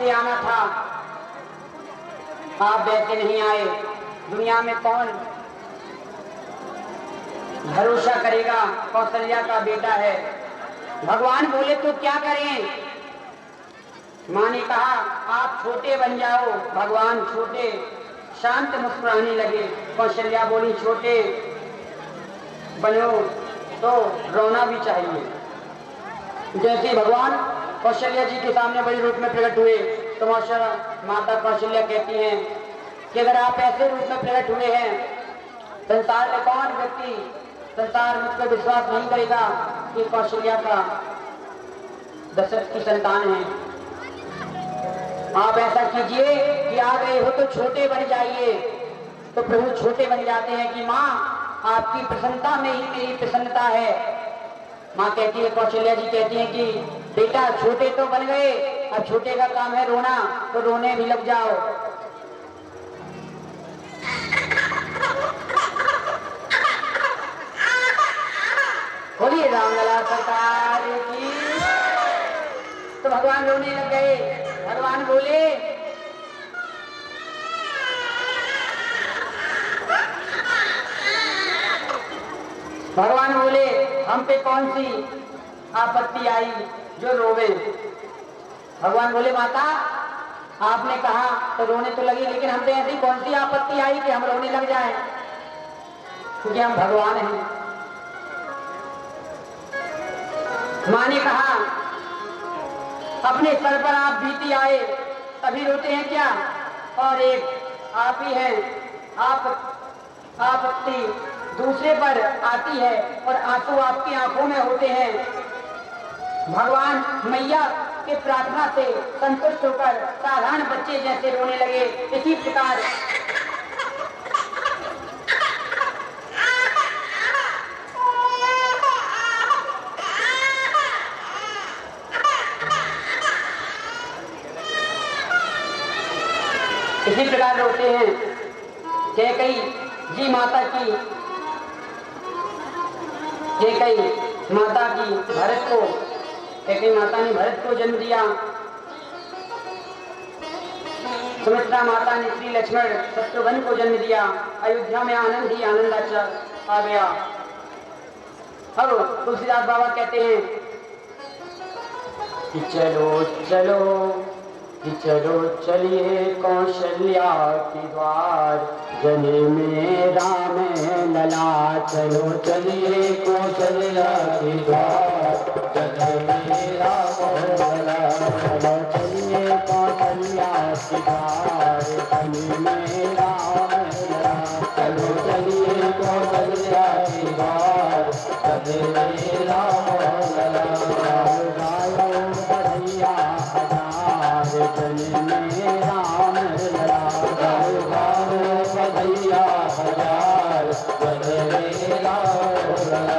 वैसे आना था, आप वैसे नहीं आए। दुनिया में कौन भरोसा करेगा? कौशल्या का बेटा है। भगवान बोले तो क्या करें? माँ ने कहा आप छोटे बन जाओ। भगवान छोटे, शांत मुस्कुराने लगे। कौशल्या बोली छोटे बनो तो रोना भी चाहिए। जैसे भगवान कौशल्या जी के सामने बड़े रूप में प्रकट हुए तो माता कौशल्या कहती हैं कि अगर आप ऐसे रूप में प्रकट हुए हैं, संसार में कौन व्यक्ति संसार मुझ पर विश्वास नहीं करेगा कि कौशल्या का दशरथ की संतान है। आप ऐसा कीजिए कि आ गए हो तो छोटे बन जाइए। तो प्रभु छोटे बन जाते हैं कि माँ आपकी प्रसन्नता में ही मेरी प्रसन्नता है। माँ कहती है, कौशल्या जी कहती हैं कि बेटा छोटे तो बन गए, अब छोटे का काम है रोना, तो रोने भी लग जाओ। बोलिए रामलला सरकार की। तो भगवान रोने लग गए। भगवान बोले भगवान बोले हम पे कौन सी आपत्ति आई जो रोवे? भगवान बोले माता आपने कहा तो रोने तो लगी, लेकिन हम पे ऐसी कौन सी आपत्ति आई कि हम रोने लग जाए? क्योंकि हम भगवान हैं। माँ ने कहा अपने सर पर आप बीती आए तभी रोते हैं क्या? और एक आप ही हैं, आपत्ति दूसरे पर आती है और आंसू आपकी आंखों में होते हैं। भगवान मैया के प्रार्थना से संतुष्ट होकर साधारण बच्चे जैसे रोने लगे। इसी प्रकार रोते हैं। कैकेयी जी माता की भरत को, कैकेयी माता ने भरत को जन्म दिया। सुमित्रा माता ने श्री लक्ष्मण शत्रुघ्न को जन्म दिया। अयोध्या में आनंद ही आनंद आ गया। अब तुलसीदास बाबा कहते हैं कि चलो चलो कि चलो चलिए कौशल्या के द्वार, जने में राम लला। चलो चलिए कौशल्या के द्वार, जने में राम लला। चलो चलिए कौशल्या के द्वार, जने में राम लला। चलो चलिए कौशल्या के द्वार, जने में राम लला। गायो बढ़ैया जने में राम लला। गायो बढ़ैया हजार, जने में राम लला। राम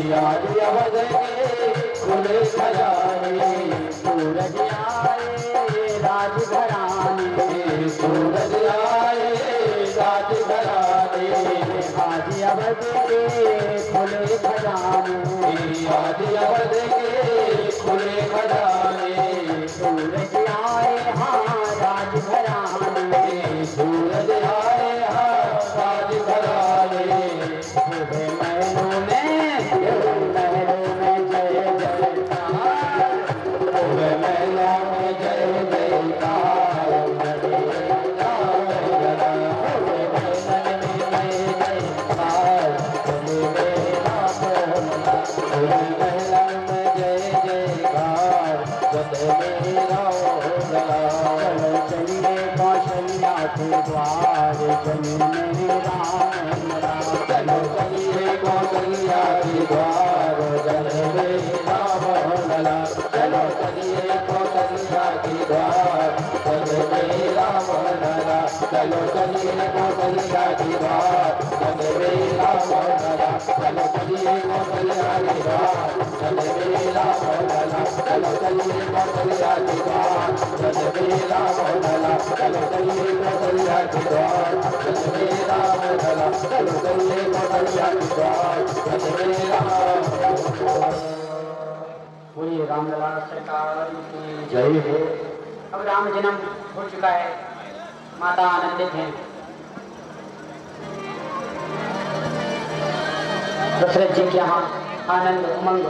आज अवध के खुले खजाने, सूरज आए राजघराने, सूरज आए राजघराने, आज अवध के खुले खजाने, आज अवध के खुले खजाने, सूरज आए हाँ राजघराने, सूरज आए राजघराने, शोभे महलों में जय जयकार, शोभे महलों में जय जयकार, शोभे महलों में जय जयकार, चलो चलिए कौशल्या के द्वार, चलिए राम राम, चलो चलिए कौशल्या के द्वार, चले राम लला, चलो चलिए कौशल्या के द्वार, चले राम लला, चलो चलिए कौशल्या के द्वार, चले राम लला, चलो चलिए कौशल्या के द्वार, चले राम लला, चलो चलिए कौशल्या के द्वार, चले राम लला, चलो चलिए कौशल्या के द्वार, चले राम लला, चलो चलिए कौशल्या के द्वार, चले राम। बोलिए रामलला सरकार की जय हो। अब राम जन्म हो चुका है, माता आनंदित हैं। दशरथ जी के यहाँ आनंद उमंग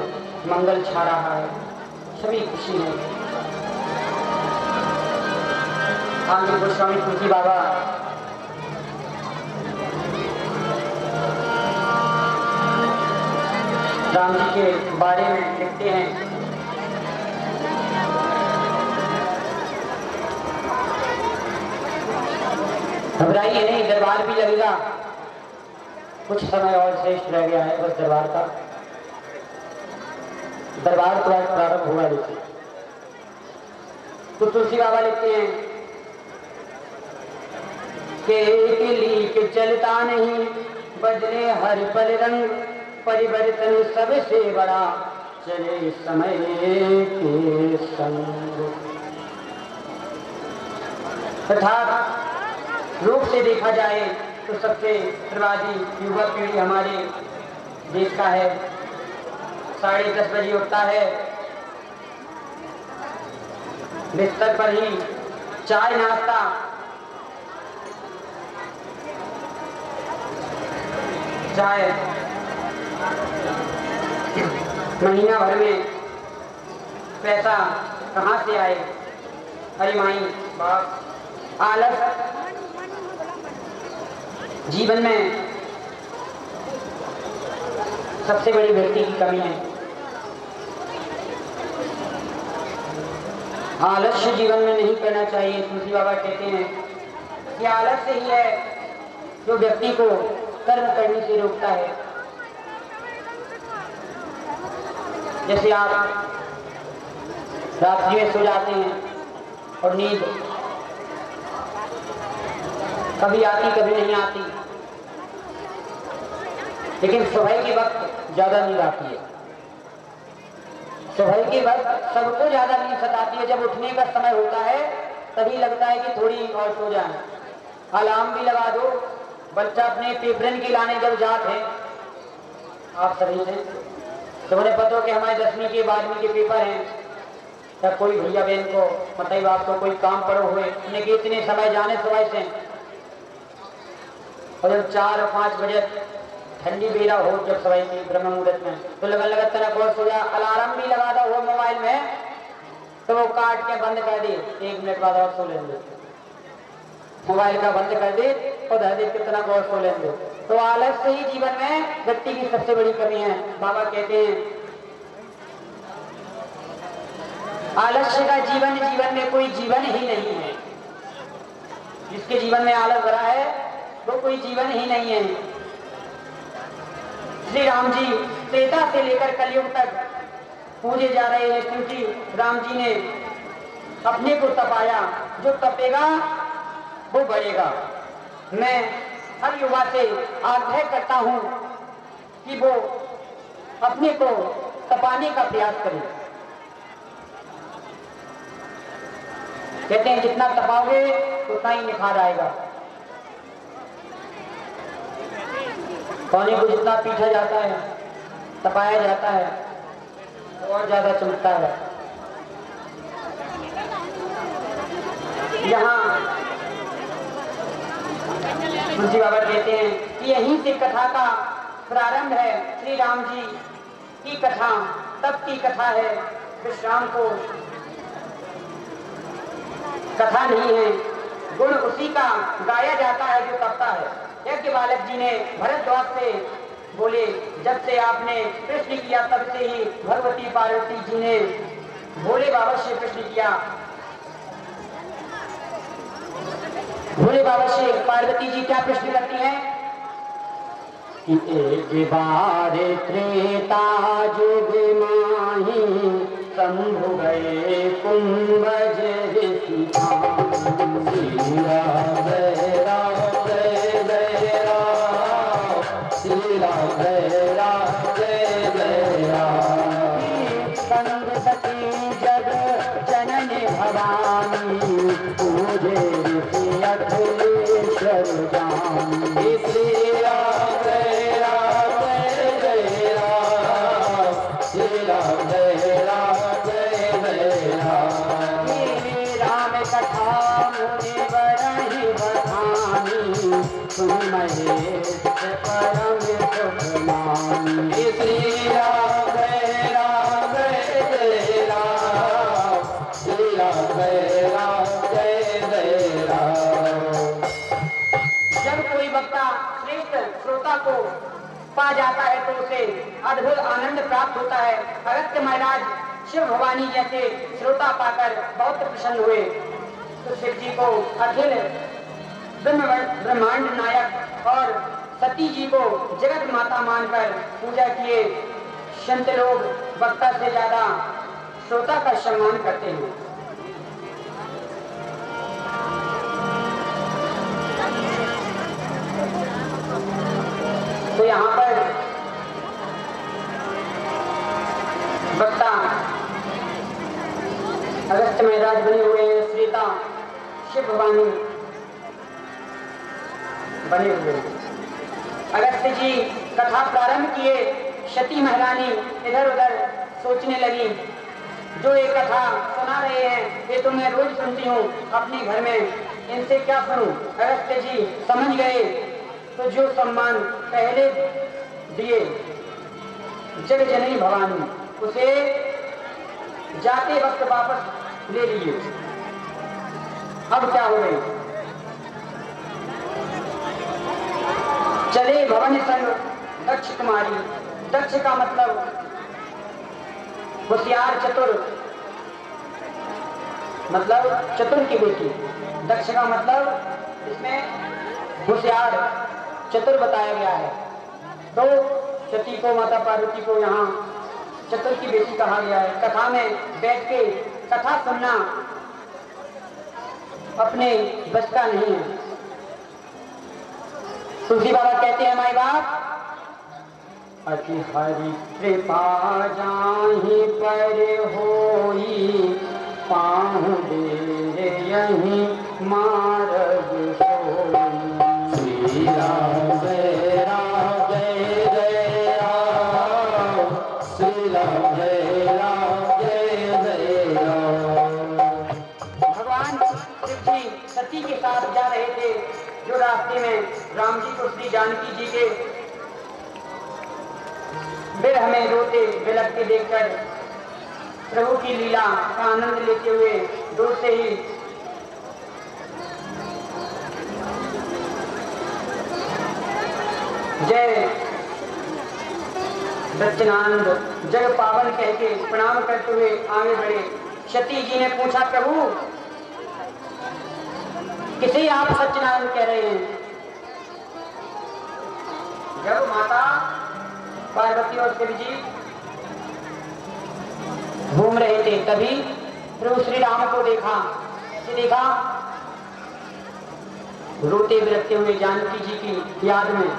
मंगल छा रहा है, सभी खुशी है। आगे गोस्वामी तुलसी बाबा राम जी के बारे में लिखते हैं, घबराइए नहीं, दरबार भी लगेगा, कुछ समय और श्रेष्ठ रह गया है बस दरबार का। दरबार तो आज प्रारंभ हुआ देखिए। तो तुलसी बाबा लिखते हैं कि एक लीक चलता नहीं, बदले हर पल रंग, परिवर्तन सबसे बड़ा चले समय के संग। अर्थात रूप से देखा जाए तो सबसे प्रवादी युवा पीढ़ी हमारे देश का है। 10:30 बजे उठता है, बिस्तर पर ही चाय नाश्ता, चाय महीना भर में पैसा कहाँ से आए, अरे माई बाप, आलस जीवन में सबसे बड़ी व्यक्ति की कमी है। आलस्य जीवन में नहीं करना चाहिए। तुलसी बाबा कहते हैं कि आलस्य ही है जो व्यक्ति को कर्म करने से रोकता है। जैसे आप रात्रि में सो जाते हैं और नींद कभी आती कभी नहीं आती, लेकिन सुबह के वक्त ज्यादा नींद आती है। सुबह के वक्त सबको ज्यादा नींद सताती है। जब उठने का समय होता है तभी लगता है कि थोड़ी और सो जाए। अलार्म भी लगा दो, बच्चा अपने पेपरन की लाने जब जाते हैं, आप सभी से तो उन्हें पता हो कि हमारे 10वीं के 12वीं के पेपर हैं, तब कोई भैया बहन को मतलब आपको कोई काम पड़ो हुए उन्हें कि इतने समय जाने सुबह से, और जब 4 और 5 बजे ठंडी बेरा हो, जब सवाई की ब्रह्म मुहूर्त में, तो लगन लगत तरह बहुत हो जा। अलार्म भी लगा दो वो मोबाइल में तो वो काट के बंद कर दे, 1 मिनट बाद आप सो लेंगे। मोबाइल का बंद कर दे और धर दे, कितना बहुत सो लेंगे। तो आलस्य ही जीवन में व्यक्ति की सबसे बड़ी कमी है। बाबा कहते हैं आलस्य का जीवन, जीवन में कोई जीवन ही नहीं है। जिसके जीवन में आलस भरा है वो कोई जीवन ही नहीं है। श्री राम जी त्रेता से लेकर कलयुग तक पूजे जा रहे हैं, क्योंकि राम जी ने अपने को तपाया। जो तपेगा वो बढ़ेगा। मैं हर युवा से आग्रह करता हूं कि वो अपने को तपाने का प्रयास करें। कहते हैं जितना तपाओगे उतना ही निखार आएगा। पानी को जितना पीछा जाता है, तपाया जाता है, तो और ज्यादा चमकता है। यहाँ मुंशी बाबा कहते हैं कि यहीं से कथा का प्रारंभ है। श्री राम जी की कथा तब की कथा है, विश्राम को कथा नहीं है। गुण उसी का गाया जाता है जो करता है। यज्ञ बालक जी ने भरद्वाज से बोले, जब से आपने प्रश्न किया तब से ही भगवती पार्वती जी ने भोले बाबा से प्रश्न किया। भोले बाबा से पार्वती जी क्या प्रश्न करती हैं कि एक बार त्रेता युग माही शंभु गए कुंभज ऋषि श्री राम जय राम जय जय राम, श्री राम जय राम जय जय राम। संग सती जग जननी भवानी पूजे ऋषि अखिलेश्वर जानी। श्री राम जय राम जय जय राम, श्री राम जय राम जय जय राम। राम कथा मुनि बरहि बखानी तुम महेश परम सुख मानी। श्री राम जय राम जय जय राम, श्री राम जय राम जय जय राम। जब कोई वक्ता श्रेष्ठ श्रोता को पा जाता है तो उसे अद्भुत आनंद प्राप्त होता है। अगस्त्य महाराज शिव भवानी जैसे श्रोता पाकर बहुत प्रसन्न हुए, तो शिव जी को अखिल ब्रह्मांड नायक और सती जी को जगत माता मानकर पूजा किए। संत लोग वक्ता से ज्यादा श्रोता का सम्मान करते हैं। तो यहाँ पर वक्ता अगस्त्य महाराज बने हुए हैं, श्रीता शिव भवानी बने हुए हैं। अगस्त्य जी कथा प्रारंभ किए, सती महारानी इधर उधर सोचने लगी, जो ये कथा सुना रहे हैं ये तो मैं रोज सुनती हूँ अपने घर में, इनसे क्या सुनूं। अगस्त्य जी समझ गए, तो जो सम्मान पहले दिए जग जननी भवानी उसे जाते वक्त वापस ले लिए। अब क्या हो गई, चले भवन संग दक्ष कुमारी। दक्ष का मतलब होशियार चतुर, मतलब चतुर की बेटी। दक्ष का मतलब इसमें होशियार चतुर बताया गया है। तो सती को, माता पार्वती को यहाँ चतुर की बेटी कहा गया है। कथा में बैठ के कथा सुनना अपने बस का नहीं है। तुलसी बाबा कहते हैं, माई बाप अति हरि कृपा जाहि पर होई, पाहु डेर यहीं मार्ग सोई। श्री राम जय राम जय जय राम, श्री राम जय राम जय जय राम। भगवान शिव जी सती के साथ जा रहे थे, जो रास्ते में राम जी को श्री जानकी जी के विरह में रोते बिलखते देखकर प्रभु की लीला का आनंद लेते हुए दूर से ही जय सच्चिदानंद जग पावन कह के प्रणाम करते हुए आगे बढ़े। सती जी ने पूछा, प्रभु किसे आप सच्चिदानंद कह रहे हैं? जब माता पार्वती और शिव जी घूम रहे थे तभी प्रभु श्री राम को देखा। देखा रोते बिलखते हुए जानकी जी की याद में।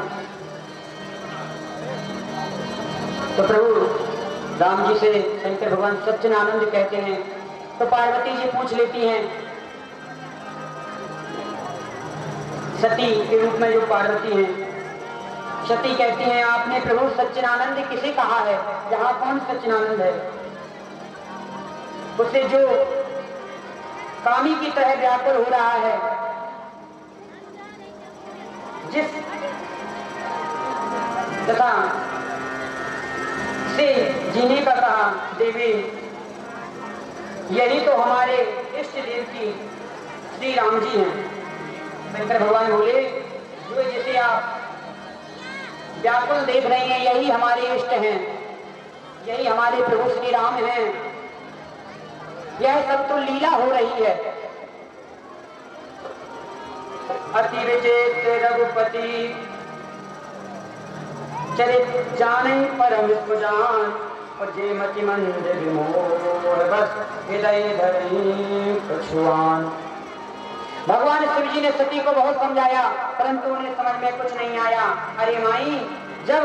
तो प्रभु राम जी से शंकर भगवान सच्चिदानंद कहते हैं। तो पार्वती जी पूछ लेती हैं, सती के रूप में जो पार्वती हैं, सती कहती हैं आपने प्रभु सच्चिदानंद किसे कहा है? यहाँ कौन सच्चिदानंद है? उसे जो कामी की तरह व्याकुल हो रहा है, जिस तथा से जीने का कहा देवी, यही तो हमारे इष्ट देव की श्री राम जी हैं। शंकर भगवान बोले, जो जिसे आप व्याकुल देख रहे हैं यही हमारे इष्ट हैं, यही हमारे प्रभु श्री राम हैं। यह सब तो लीला हो रही है। अति विचेत रघुपति चरित जाने परम सुजान, और जे मति मंद विमोह बस हृदय धरि कछुआन। भगवान शिव जी ने सती को बहुत समझाया, परंतु उन्हें समझ में कुछ नहीं आया। अरे माई, जब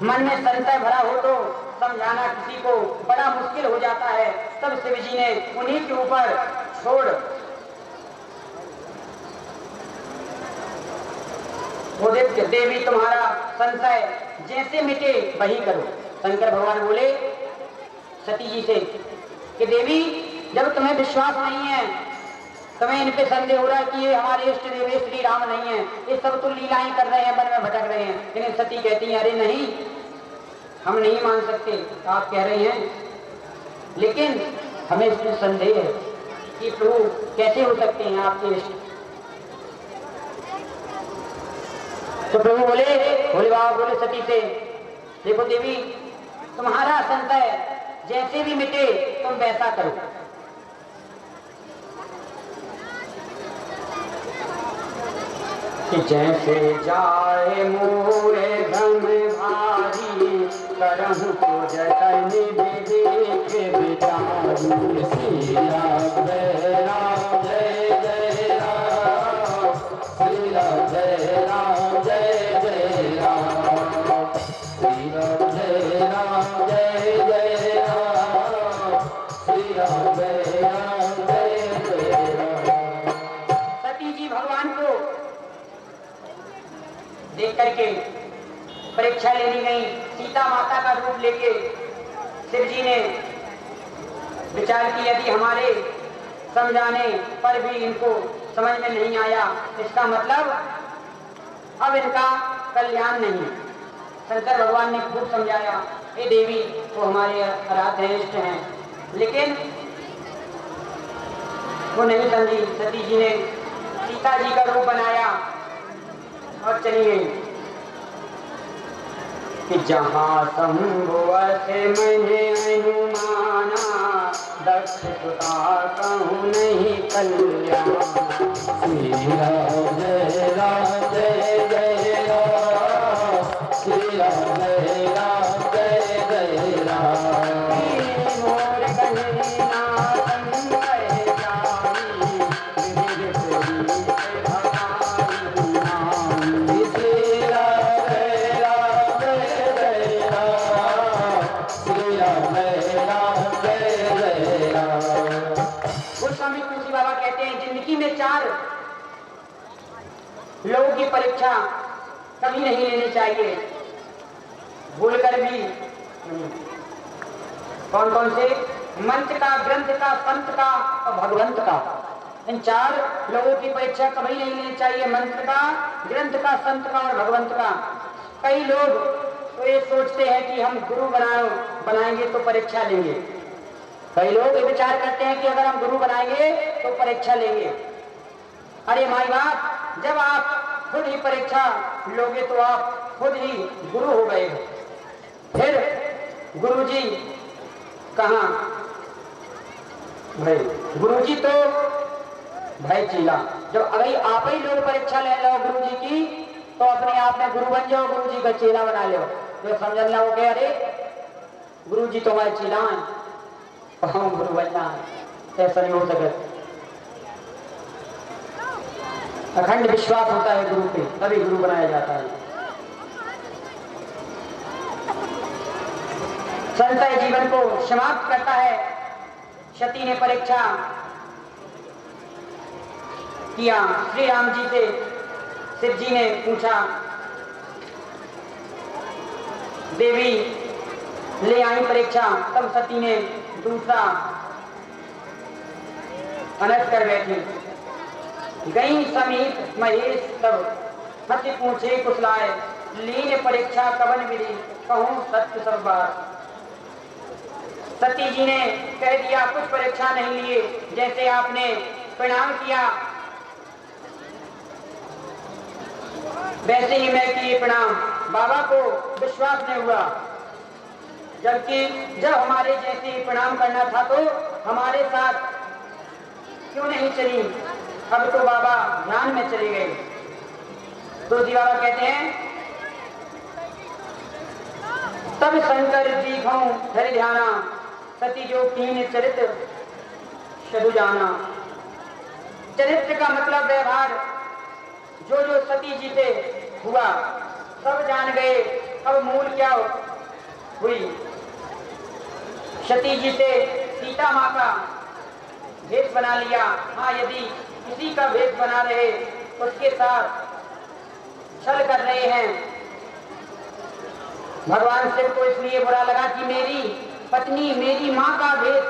मन में संशय भरा हो तो समझाना किसी को बड़ा मुश्किल हो जाता है। तब शिव जी ने उन्हीं के ऊपर छोड़ वो देवी तुम्हारा संशय जैसे मिटे वही करो। शंकर भगवान बोले सती जी से कि देवी, जब तुम्हें विश्वास नहीं है, तुम्हें इन पे संदेह हो रहा है कि ये हमारे इष्ट देव श्री राम नहीं है, ये सब तो लीलाएं कर रहे हैं, वन में भटक रहे हैं। लेकिन सती कहती है, अरे नहीं, हम नहीं मान सकते, आप कह रहे हैं, लेकिन हमें इसमें संदेह है कि प्रभु कैसे हो सकते हैं आपके इष्ट। तो प्रभु बोले, भोले बाबा बोले सती से, देखो देवी, तुम्हारा संशय जैसे भी मिटे तुम वैसा करो। कि जैसे जाए मोरे घम भारी, करहु तो जतन विवेक विचारी। श्री राम जय राम जय जय राम, श्री राम जय राम जय जय राम, श्री राम जय राम जय जय राम, श्री राम जय राम जय जय राम। सती जी भगवान को देख करके परीक्षा लेनी गई। सीता माता का रूप लेके शिव जी ने विचार किया कि हमारे समझाने पर भी इनको समझ में नहीं आया, इसका मतलब अब इनका कल्याण नहीं। शंकर भगवान ने खूब समझाया, हे देवी, वो हमारे आराध्य हैं, इष्ट हैं, लेकिन वो नहीं समझी। सती जी ने सीता जी का रूप बनाया और चली गई कि जहाँ संभव से मैंने अनुमाना, दक्ष सुता कहूँ नहीं कल्याण। श्री राम जय राम जय जय राम, श्री राम जय राम जय जय राम। मोर कहना संशय जानी, विविध प्रीत भवानी नामी। श्री राम जय राम जय जय राम, श्री राम जय राम जय जय राम। गोस्वामी तुलसी बाबा कहते हैं, जिंदगी में 4 लोगों की परीक्षा कभी नहीं लेनी चाहिए, भूलकर भी। कौन कौन से? मंत्र का, ग्रंथ का, संत का और भगवंत का। इन 4 लोगों की परीक्षा कभी नहीं लेनी चाहिए, मंत्र का, ग्रंथ का, संत का और भगवंत का। कई लोग तो ये सोचते हैं कि हम गुरु बनाएंगे तो परीक्षा लेंगे। कई लोग ये विचार करते हैं कि अगर हम गुरु बनाएंगे तो परीक्षा लेंगे। अरे माई बाप, जब आप खुद ही परीक्षा लोगे तो आप खुद ही गुरु हो गए। फिर गुरुजी कहाँ? भाई गुरुजी तो भाई चीला। जब अगर आप ही लोग परीक्षा ले लो गुरुजी की, तो अपने आप में गुरु बन जाओ, गुरुजी का चेला बना लो। तो समझ लो कि अरे गुरुजी तो हमारे चीला हैं, हम गुरु बनना है, ऐसा नहीं हो सकता। अखंड विश्वास होता है गुरु पे, तभी गुरु बनाया जाता है। संशय जीवन को समाप्त करता है। सती ने परीक्षा किया श्री राम जी से। शिव जी ने पूछा, देवी ले आई परीक्षा। तब सती ने दूसरा अनर्थ कर बैठी। गई समीप महेश तब हति पूछे कुशलाए, लीन परीक्षा कवन मिली कहूं सत्य सब बात। सती जी ने कह दिया, कुछ परीक्षा नहीं लिए, जैसे आपने प्रणाम किया वैसे ही मैं किए प्रणाम। बाबा को विश्वास नहीं हुआ, जबकि जब हमारे जैसे प्रणाम करना था तो हमारे साथ क्यों नहीं चली। अब तो बाबा ध्यान में चले गए। तो जी बाबा कहते हैं, तब शंकर जी घऊं धरि ध्याना, सती जो कीन चरित्र शरु जाना। चरित्र का मतलब व्यवहार जो जो सती जी से हुआ सब जान गए। अब मूल क्या हुई। सती जी से सीता माँ का भेष बना लिया। हाँ, यदि किसी का भेष बना रहे उसके साथ छल कर रहे हैं। भगवान शिव को इसलिए बुरा लगा कि मेरी पत्नी मेरी माँ का भेष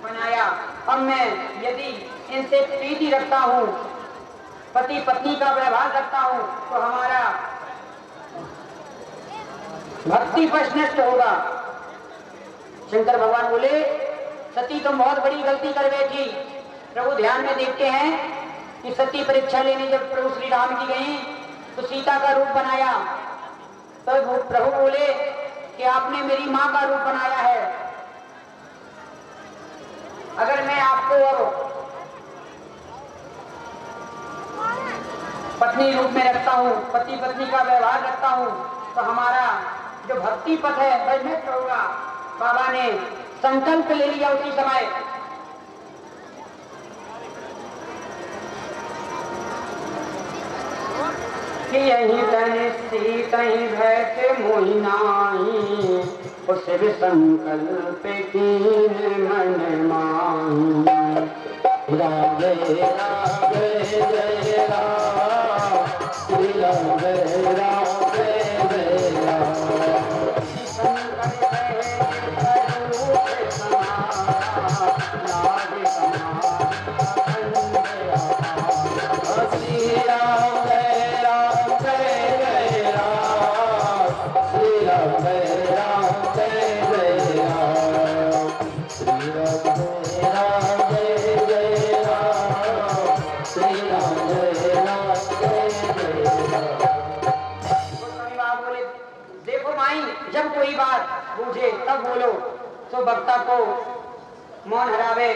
बनाया। अब मैं यदि इनसे प्रीति रखता हूँ, पति पत्नी का व्यवहार रखता हूँ, तो हमारा भक्ति पक्ष नष्ट होगा। शंकर भगवान बोले, सती तुम बहुत बड़ी गलती कर बैठी। प्रभु ध्यान में देखते हैं कि सती परीक्षा लेने जब प्रभु श्री राम की गई तो सीता का रूप बनाया। तो प्रभु बोले कि आपने मेरी माँ का रूप बनाया है। अगर मैं आपको अब पत्नी रूप में रखता हूँ, पति पत्नी का व्यवहार रखता हूँ, तो हमारा जो भक्ति पथ है वह नष्ट होगा। बाबा ने संकल्प ले लिया उसी समय। कि यही तन सी कहीं भय के मोहि नाही, उस भी संकल्प कीन मन माही। राम राम जय राम, श्री राम राम जय राम। श्री राम जय राम जय राम, श्री राम जय राम जय राम, श्री राम जय राम, श्री राम जय राम जय राम। बोले, देखो माई, जब कोई बात बूझे तब बोलो, तो वक्ता को मौन हरावे।